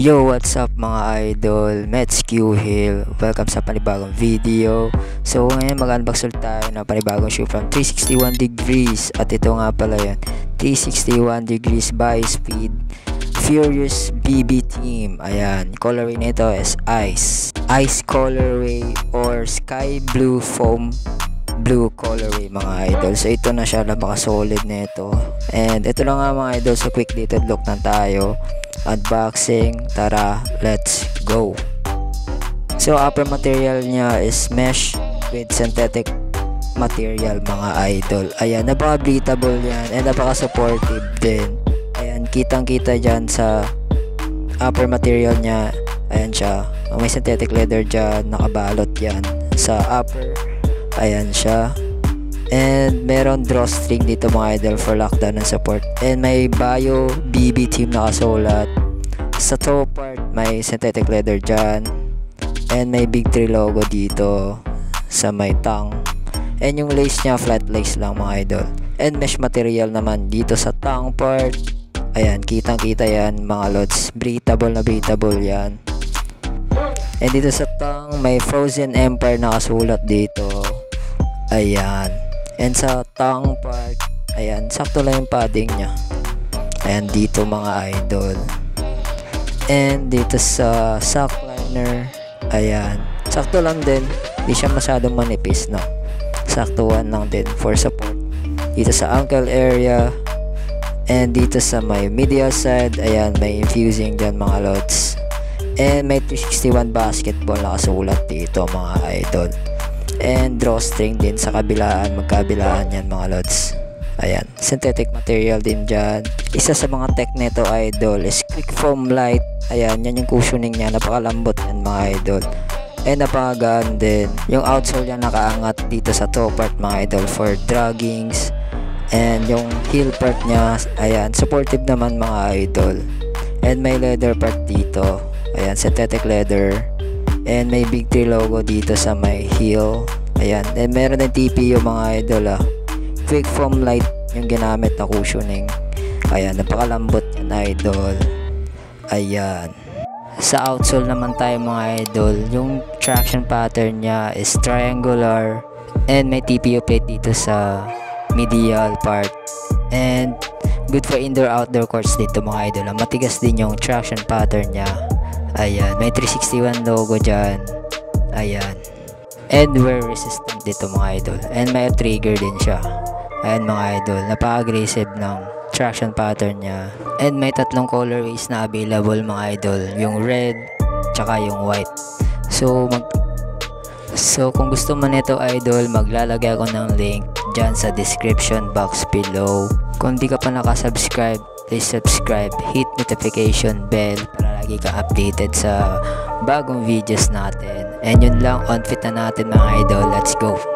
Yo, what's up mga idol? Mets Q Hill. Welcome sa panibagong video. So ngayon mag-unbox ulit tayo ng panibagong shoe from 361 Degrees. At ito nga pala yan, 361 Degrees by Speed Furious BB Team. Ayan, colorway nito is Ice colorway or Sky Blue Foam Blue colorway mga idol. So ito na siya, napaka-solid nito. And ito lang nga mga idol, so quick detailed look na tayo. Unboxing, tara, let's go. So upper material niya is mesh with synthetic material mga idol. Ayan, napaka-breathable yan and napaka-supportive din. Ayan, kitang kita dyan sa upper material niya. Ayan siya, may synthetic leather dyan, nakabalot yan sa upper. Ayan siya. And meron drawstring dito mga idol for lockdown and support. And may Bio BB Team nakasulat. Sa top part may synthetic leather dyan. And may Big 3 logo dito sa may tongue. And yung lace nya flat lace lang mga idol. And mesh material naman dito sa tongue part. Ayan, kitang kita yan mga lods. Breathable na breathable yan. And dito sa tongue may Frozen Empire nakasulat dito. Ayan. And sa tongue part, ayan, sakto lang yung padding nya. Ayan, dito mga idol. And dito sa sock liner, ayan, sakto lang din. Hindi siya masyadong manipis, no? Saktuan lang din for support. Dito sa ankle area. And dito sa may medial side, ayan, may infusing dyan mga lods. And may 361 basketball nakasulat dito mga idol. And drawstring din sa kabilaan, magkabilaan yan mga lods. Ayan, synthetic material din dyan. Isa sa mga tech nito idol is quick foam light. Ayan, yan yung cushioning nya, napakalambot yan mga idol. And napakagaan din. Yung outsole yan nakaangat dito sa toe part mga idol for draggings. And yung heel part nya, ayan, supportive naman mga idol. And may leather part dito. Ayan, synthetic leather. And may Big 3 logo dito sa may heel. Ayan. And meron din TPU mga idol. Quick foam light yung ginamit na cushioning. Ayan. Napakalambot yan idol. Ayan. Sa outsole naman tayo mga idol. Yung traction pattern nya is triangular. And may TPU plate dito sa medial part. And good for indoor-outdoor courts dito mga idol. Matigas din yung traction pattern nya. Ayan, may 361 logo dyan. Ayan. And wear resistant dito mga idol. And may trigger din siya. Ayan mga idol, napaka-aggressive ng traction pattern niya. And may tatlong colorways na available mga idol. Yung red, tsaka yung white. So kung gusto mo nito idol, maglalagay ako ng link dyan sa description box below. Kung di ka pa nakasubscribe, please subscribe, hit notification bell para lagi ka updated sa bagong videos natin. And yun lang, on fit na natin mga idol. Let's go!